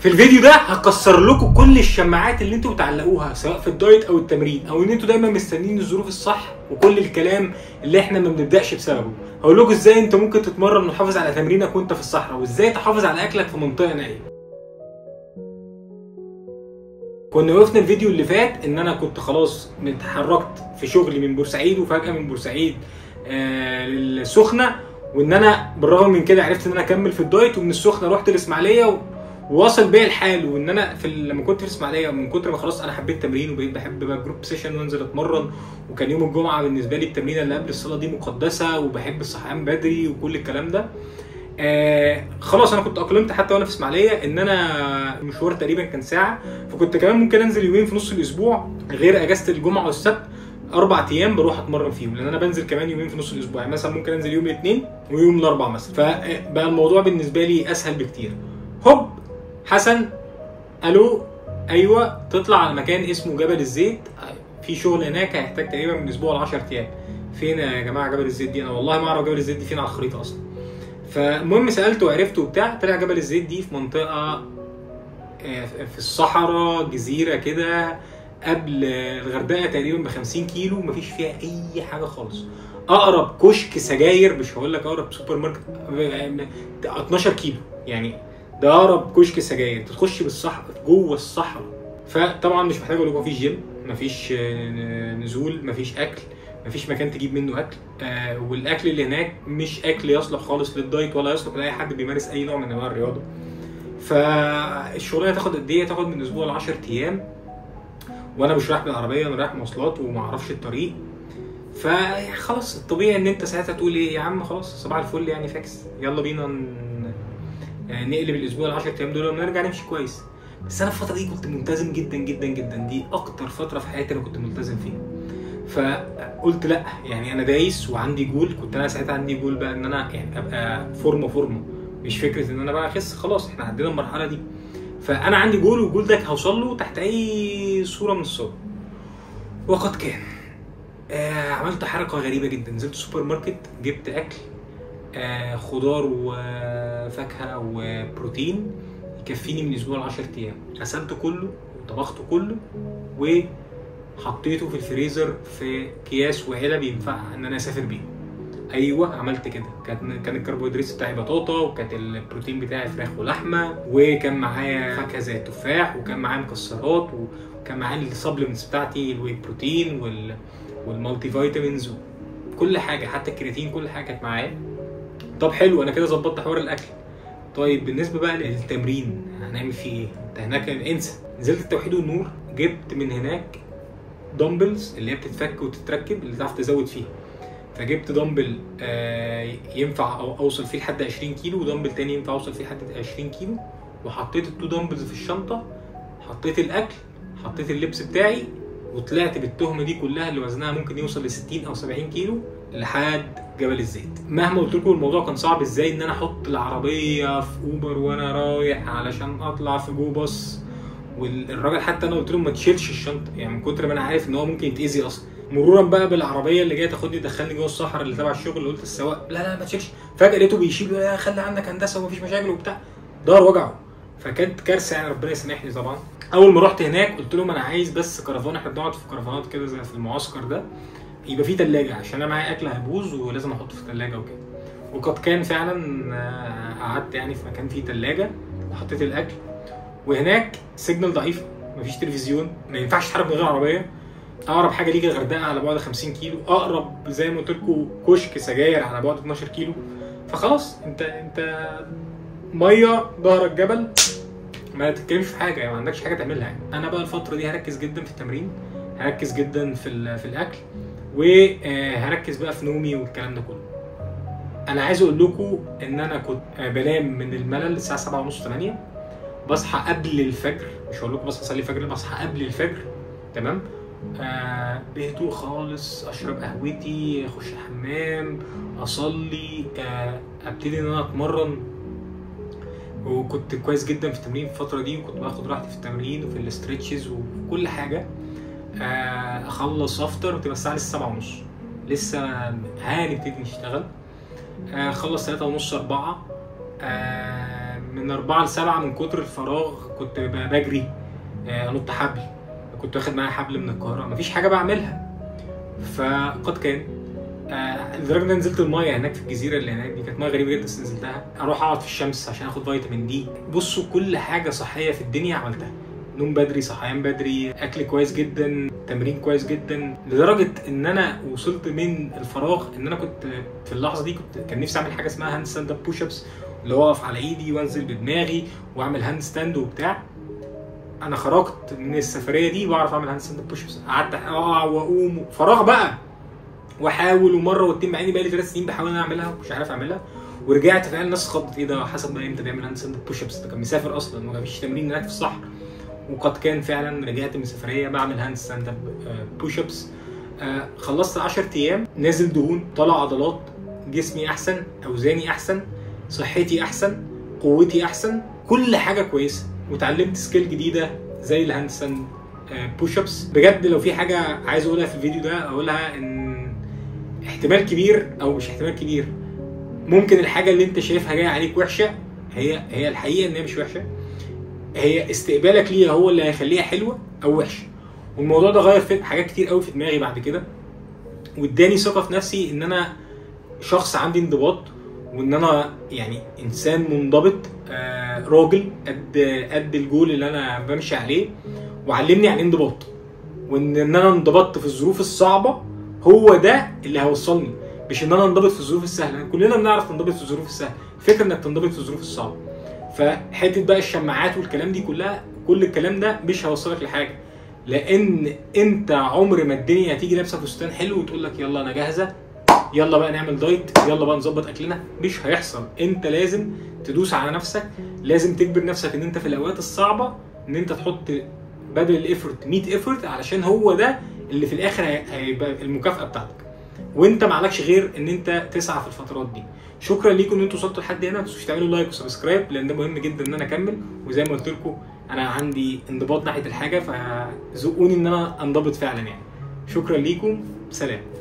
في الفيديو ده هكسر لكم كل الشماعات اللي انتوا بتعلقوها سواء في الدايت او التمرين، او ان انتوا دايما مستنيين الظروف الصح وكل الكلام اللي احنا ما بنبداش بسببه. هقول لكم ازاي انت ممكن تتمرن وتحافظ على تمرينك وانت في الصحراء، وازاي تحافظ على اكلك في منطقه نائيه. كنا وقفنا الفيديو اللي فات ان انا كنت خلاص اتحركت في شغلي من بورسعيد، وفجاه من بورسعيد للسخنه، وان انا بالرغم من كده عرفت ان انا اكمل في الدايت، ومن السخنه رحت الاسماعيليه ووصل بيا الحال. وان انا لما كنت في الاسماعيليه من كتر ما خلاص انا حبيت التمرين وبقيت بحب بقى جروب سيشن وانزل اتمرن، وكان يوم الجمعه بالنسبه لي التمرين اللي قبل الصلاه دي مقدسه، وبحب الصحيان بدري وكل الكلام ده. خلاص انا كنت اقلمت حتى وانا في اسماعيليه ان انا المشوار تقريبا كان ساعه، فكنت كمان ممكن انزل يومين في نص الاسبوع غير اجازه الجمعه والسبت، 4 ايام بروح اتمرن فيهم، لان انا بنزل كمان يومين في نص الاسبوع، يعني مثلا ممكن انزل يوم الاثنين ويوم الاربعاء مثلا، فبقى الموضوع بالنسبه لي اسهل بكتير. هوب حسن الو ايوه تطلع على مكان اسمه جبل الزيت، في شغل هناك هيحتاج تقريبا من اسبوع ل 10 ايام. فين يا جماعه جبل الزيت دي؟ انا والله ما اعرف جبل الزيت دي فين على الخريطه اصلا. فالمهم سالته وعرفته وبتاع، طلع جبل الزيت دي في منطقه في الصحراء، جزيره كده قبل الغردقه تقريبا ب 50 كيلو، مفيش فيها اي حاجه خالص. اقرب كشك سجاير، مش هقول لك اقرب سوبر ماركت، 12 كيلو، يعني ده اقرب كشك سجاير. تخش بالصحراء جوه الصحراء، فطبعا مش محتاج اقول لكم مفيش جيم، مفيش نزول، مفيش اكل، مفيش مكان تجيب منه اكل، والاكل اللي هناك مش اكل يصلح خالص للدايت ولا يصلح لاي حد بيمارس اي نوع من انواع الرياضه. فالشغلانه تاخد قد ايه؟ تاخد من اسبوع ل 10 ايام، وانا مش رايح بالعربيه، انا رايح مواصلات وما اعرفش الطريق. فخلاص الطبيعي ان انت ساعتها تقول ايه يا عم خلاص صباح الفل يعني فاكس، يلا بينا نقلب الاسبوع ال 10 ايام دول ونرجع نمشي كويس. بس انا الفتره دي كنت ملتزم جدا جدا جدا، دي اكتر فتره في حياتي انا كنت ملتزم فيها. فقلت لا يعني انا دايس وعندي جول، كنت انا ساعتها عندي جول بقى ان انا يعني ابقى فورمه، مش فكره ان انا بقى اخس، خلاص احنا عدينا المرحله دي. فانا عندي جول، والجول ده هوصل له تحت اي صوره من الصور. وقد كان عملت حركه غريبه جدا، نزلت سوبر ماركت جبت اكل خضار وفاكهه وبروتين يكفيني من اسبوع ل 10 ايام، غسلته كله وطبخته كله وحطيته في الفريزر في اكياس وعلب ينفع ان انا اسافر بيه. ايوه عملت كده. كان الكربوهيدرات بتاعي بطاطا، وكانت البروتين بتاعي فراخ ولحمه، وكان معايا فاكهه زي التفاح، وكان معايا مكسرات، وكان معايا السبلمنتس بتاعتي الواي بروتين والمالتي فيتامينز وكل حاجه، حتى الكرياتين، كل حاجه كانت معايا. طب حلو انا كده ظبطت حوار الاكل. طيب بالنسبه بقى للتمرين هنعمل فيه ايه؟ انت هناك انسى. نزلت التوحيد والنور، جبت من هناك دمبلز اللي هي بتتفك وتتركب اللي تعرف تزود فيها، فجبت دمبل ينفع اوصل فيه لحد 20 كيلو، ودمبل تاني ينفع اوصل فيه لحد 20 كيلو، وحطيت التو دمبلز في الشنطه، حطيت الاكل، حطيت اللبس بتاعي، وطلعت بالتهمه دي كلها اللي وزنها ممكن يوصل ل 60 او 70 كيلو لحد جبل الزيت. مهما قلت لكم الموضوع كان صعب ازاي ان انا احط العربيه في اوبر وانا رايح علشان اطلع في جو باص، والراجل حتى انا قلت له ما تشيلش الشنطه، يعني من كتر ما انا عارف ان هو ممكن يتاذي اصلا. مرورا بقى بالعربيه اللي جايه تاخدني تدخلني جوه الصحراء اللي تبع الشغل، قلت للسواق لا ما تشيلش، فجاه لقيته بيشيل يا خلي عندك هندسه ومفيش مشاكل وبتاع، ضهر وجعه، فكانت كارثه يعني ربنا يسامحني طبعا. اول ما رحت هناك قلت لهم انا عايز بس كرفان، احنا بنقعد في كرفانات كده زي في المعسكر ده، يبقى فيه ثلاجه عشان انا معايا اكل هيبوظ ولازم احطه في الثلاجه وكده. وقد كان فعلا قعدت يعني في مكان فيه ثلاجه وحطيت الاكل. وهناك سيجنال ضعيف، مفيش تلفزيون، ما ينفعش تتحرك من غير عربيه، اقرب حاجه ليك الغردقه على بعد 50 كيلو، اقرب زي ما قلت لكم كشك سجاير على بعد 12 كيلو. فخلاص انت ميه ظهرك جبل، ما تتكلمش في حاجه، يعني ما عندكش حاجه تعملها. يعني انا بقى الفتره دي هركز جدا في التمرين، هركز جدا في الاكل، وهركز بقى في نومي والكلام ده كله. انا عايز اقول لكم ان انا كنت بنام من الملل الساعه 7:30 8، بصحى قبل الفجر، مش هقول لكم بصحى اصلي الفجر، بصحى قبل الفجر تمام، بهدوء خالص، اشرب قهوتي، اخش الحمام، اصلي، ابتدي ان انا اتمرن. وكنت كويس جدا في التمرين في الفتره دي، وكنت باخد راحتي في التمرين وفي الاسترتشز وكل حاجه. اخلص افطر وتبقى الساعه لسه 7:30، لسه هنبتدي نشتغل. اخلص 3:30 4، من 4 ل7 من كتر الفراغ كنت بجري، انط حبل، كنت واخد معايا حبل من القاهره، مفيش حاجه بعملها. فقد كان لدرجه ان نزلت المايه هناك في الجزيره اللي هناك دي، كانت مايه غريبه جدا بس نزلتها، اروح اقعد في الشمس عشان اخد فيتامين دي. بصوا كل حاجه صحيه في الدنيا عملتها، نوم بدري، صحيان بدري، اكل كويس جدا، تمرين كويس جدا، لدرجه ان انا وصلت من الفراغ ان انا كنت في اللحظه دي كان نفسي اعمل حاجه اسمها هاند ستاند اب بوش ابس، اللي هو اقف على ايدي وانزل بدماغي واعمل هاند ستاند وبتاع. انا خرجت من السفريه دي بعرف اعمل هاند ستاند اب بوش ابس، قعدت اقع واقوم فراغ بقى واحاول، ومره واتنين، مع اني بقالي 3 سنين بحاول ان اعملها ومش عارف اعملها. ورجعت فعلا الناس خضت، ايه ده حسب بقى امتى بيعمل هاند ستاند اب بوش ابس، ده كان مسافر اصلا وما فيش تمرين هناك في الصحراء. وقد كان فعلا رجعت من السفريه بعمل هاند ستاند اب بوش ابس. خلصت 10 ايام، نازل دهون، طالع عضلات، جسمي احسن، اوزاني احسن، صحتي احسن، قوتي احسن، كل حاجه كويسه. وتعلمت سكيل جديده زي الهاند ستاند بوش ابس. بجد لو في حاجه عايز اقولها في الفيديو ده اقولها، ان احتمال كبير او مش احتمال كبير، ممكن الحاجه اللي انت شايفها جايه عليك وحشه هي الحقيقه ان هي مش وحشه، هي استقبالك ليها هو اللي هيخليها حلوه او وحشه. والموضوع ده غير في حاجات كتير قوي في دماغي بعد كده، واداني ثقه في نفسي ان انا شخص عندي انضباط، وان انا يعني انسان منضبط، راجل قد الجول اللي انا بمشي عليه. وعلمني يعني انضباط، وان انا انضبطت في الظروف الصعبه هو ده اللي هيوصلني، مش ان انا انضبط في الظروف السهله. كلنا بنعرف ننضبط في الظروف السهله، فكره انك تنضبط في الظروف الصعبه. فحته بقى الشماعات والكلام دي كلها، كل الكلام ده مش هيوصلك لحاجه، لان انت عمر ما الدنيا هتيجي لابسه فستان حلو وتقول لك يلا انا جاهزه، يلا بقى نعمل دايت، يلا بقى نظبط اكلنا. مش هيحصل. انت لازم تدوس على نفسك، لازم تجبر نفسك ان انت في الاوقات الصعبه ان انت تحط بدل الايفورت 100 ايفورت، علشان هو ده اللي في الاخر هيبقى المكافاه بتاعتك. وانت معلكش غير ان انت تسعى في الفترات دي. شكرا ليكم ان انتوا وصلتوا لحد هنا، ما تنسوش تعملوا لايك وسبسكرايب لان ده مهم جدا ان انا اكمل. وزي ما قلت لكم انا عندي انضباط ناحيه الحاجه، فزقوني ان انا انضبط فعلا يعني. شكرا ليكم، سلام.